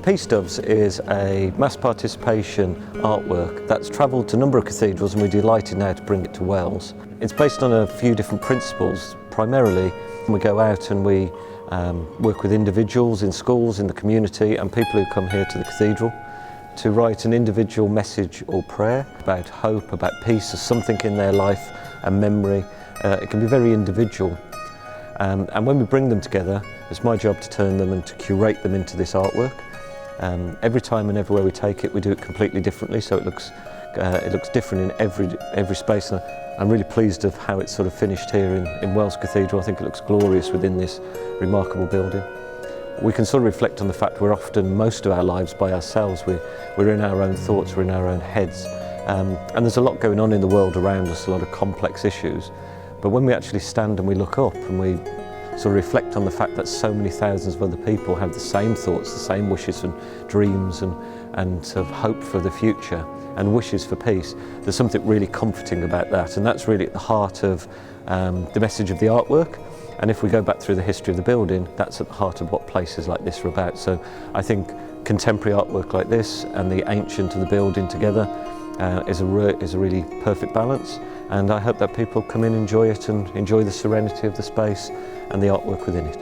Peace Doves is a mass participation artwork that's travelled to a number of cathedrals, and we're delighted now to bring it to Wells. It's based on a few different principles. Primarily, we go out and we work with individuals in schools, in the community, and people who come here to the cathedral to write an individual message or prayer about hope, about peace, or something in their life and memory. It can be very individual. And when we bring them together, it's my job to turn them and to curate them into this artwork. Every time and everywhere we take it, we do it completely differently, so it looks different in every space. And I'm really pleased of how it's sort of finished here in Wells Cathedral. I think it looks glorious within this remarkable building. We can sort of reflect on the fact we're often most of our lives by ourselves. We're in our own thoughts, we're in our own heads. And there's a lot going on in the world around us, a lot of complex issues. But when we actually stand and we look up and we sort of reflect on the fact that so many thousands of other people have the same thoughts, the same wishes and dreams and sort of hope for the future and wishes for peace, there's something really comforting about that. And that's really at the heart of the message of the artwork. And if we go back through the history of the building, that's at the heart of what places like this are about. So I think contemporary artwork like this and the ancient of the building together is a really perfect balance. And I hope that people come in, enjoy it, and enjoy the serenity of the space and the artwork within it.